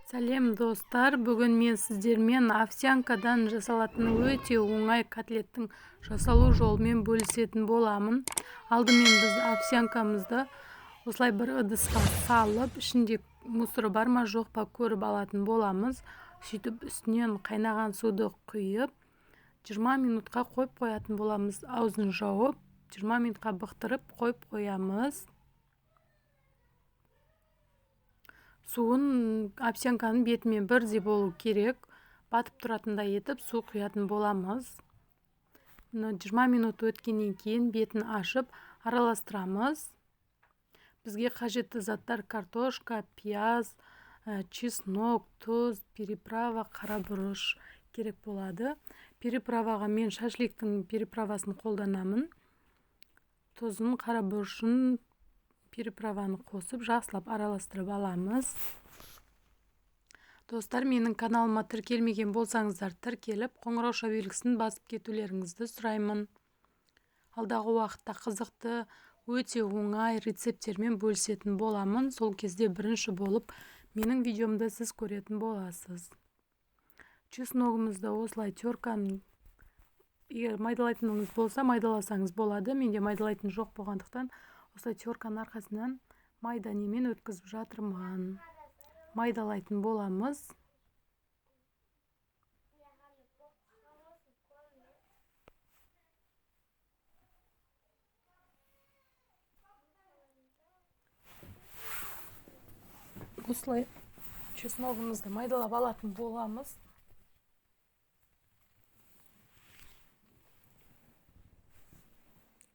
Сәлем достар, бүгін мен сіздермен овсянкадан жасалатын өте оңай котлеттің жасалу жолымен бөлісетін боламын. Алдымен біз овсянкамызды осылай бір ыдысқа салып, ішінде мусор бар ма жоқ па көріп алатын боламыз. Сөйтіп үстінен қайнаған суды құйып, 20 минутқа қойып қоятын боламыз. Аузын жауып, 20 минутқа бұқтырып қойып қоямыз. Суын овсянканың бетімен бірдей болу керек. Батып тұратындай етіп су құятын боламыз. 20 минут өткеннен кейін бетін ашып араластырамыз. Бізге қажетті заттар картошка, пияз, чеснок, тұз, переправа, қара бұрыш керек болады. Переправаға мен шашликтің переправасын қолданамын. Тұзын, қара бұрышын, переправаны қосып жақсылап араластырып аламыз. Достар, менің каналыма тіркелмеген болсаңыздар, тіркеліп, қоңырау белгісін басып кетулеріңізді сұраймын. Алдағы уақытта қызықты, өте оңай рецепттермен бөлісетін боламын. Сол кезде бірінші болып менің видеомды сіз көретін боласыз. Чесногымызды осылай терканың, егер майдалайтыныңыз болса, майдаласаңыз болады. Менде майдалайтын жоқ болғандықтан осылай терканың арқасынан майда немен өткізіп жатырмын. Майдалайтын боламыз. Осылай чесногымызды майдалап алатын боламыз.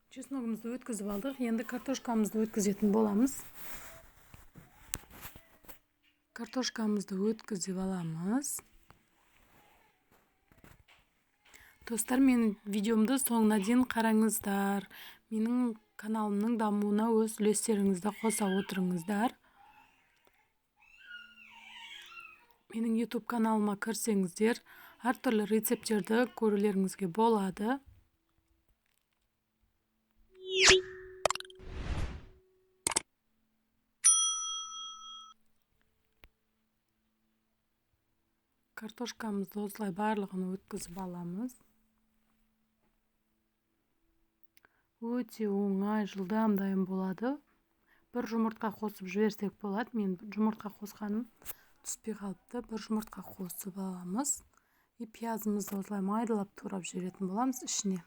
Чесногымызды өткізіп алдық. Енді картошкамызды өткізетін боламыз. Картошкамызды өткізіп аламыз. Достар, менің видеомды соңына дейін қараңыздар. Менің каналымның дамуына өз үлестеріңізді қоса отырыңыздар. Менің YouTube каналыма кірсеңіздер, әртүрлі рецепттерді көрулеріңізге болады. Картошкамызды осылай барлығын өткізіп аламыз. Өте оңай, жылдам дайын болады. Бір жұмыртқа қосып жіберсек болады. Мен жұмыртқа қосқаным түспей қалыпты. Бір жұмыртқа қосып аламыз. Пиязымызды осылай майдалап турап жіберетін боламыз ішіне.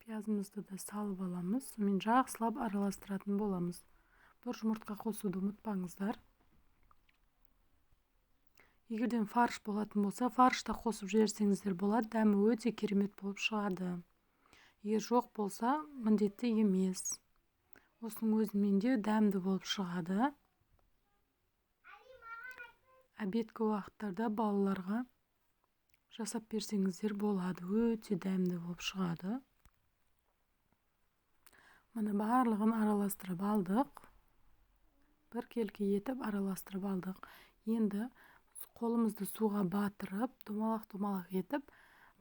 Пиязымызды да салып аламыз. Мен жақсылап араластыратын боламыз. Бір жұмыртқа қосуды ұмытпаңыздар. Егерден фарш болатын болса, фаршта қосып жіберсеңіздер болады. Дәмі өте керемет болып шығады. Егер жоқ болса, міндетті емес. Осының өзімен де дәмді болып шығады. Обедкі уақыттарда балаларға жасап берсеңіздер болады. Өте дәмді болып шығады. Мұны барлығын араластырып алдық. Бір келке етіп араластырып алдық. Енді қолымызды суға батырып, домалақ етіп,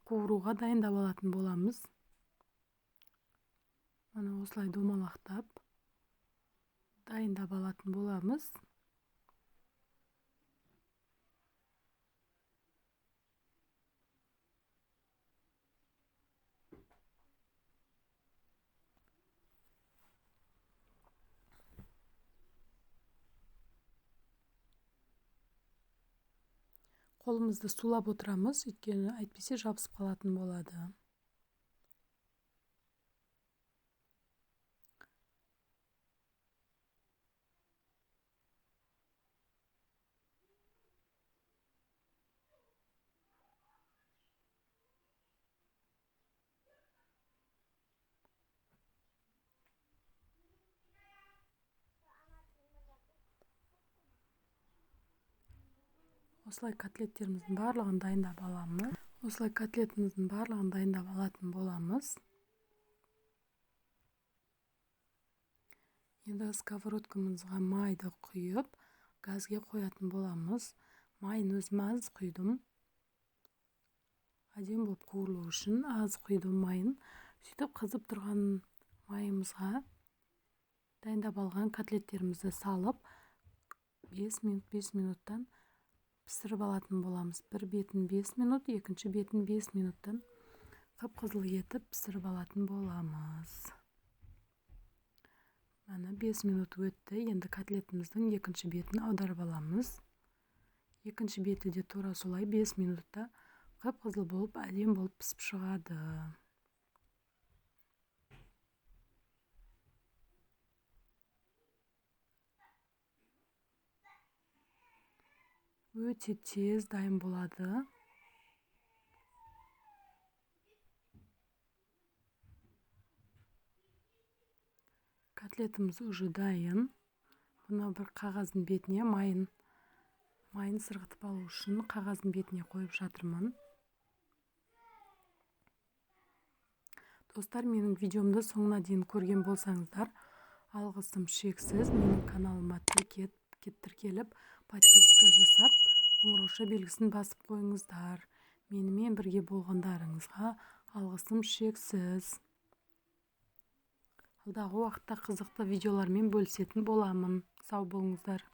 қуыруға дайындап алатын боламыз. Мұны осылай домалақтап дайындап алатын боламыз. Қолымызды сулап отырамыз, өйткені әйтпесе жабысып қалатын болады. Осылай котлеттеріміздің барлығын дайындап аламыз. Осылай котлетіміздің барлығын дайындап алатын боламыз. Енді сковородкамызға майды құйып, газге қоятын боламыз. Майын өзім аз құйдым. Әдемі болып қуырылу үшін аз құйдым майын. Сөйтіп қызып тұрған майымызға дайындап алған котлеттерімізді салып 5 минуттан пісіріп алатын боламыз. Бір бетін 5 минут, екінші бетін 5 минуттан қып-қызыл етіп пісіріп алатын боламыз. Мана 5 минут өтті. Енді котлетіміздің екінші бетін аударып аламыз. Екінші беті де тура солай 5 минутта қып-қызыл болып, әдемі болып пісіп шығады. Өте тез дайын болады. Котлетіміз уже дайын. Бұны бір қағаздың бетіне майын сырғытып алу үшін қағаздың бетіне қойып жатырмын. Достар, менің видеомды соңына дейін көрген болсаңыздар, алғысым шексіз. Менің каналыма тіркеліп, подписка жасап, қоңырауша белгісін басып қойыңыздар. Менімен бірге болғандарыңызға алғысым шексіз. Алдағы уақытта қызықты видеолармен бөлісетін боламын. Сау болыңыздар.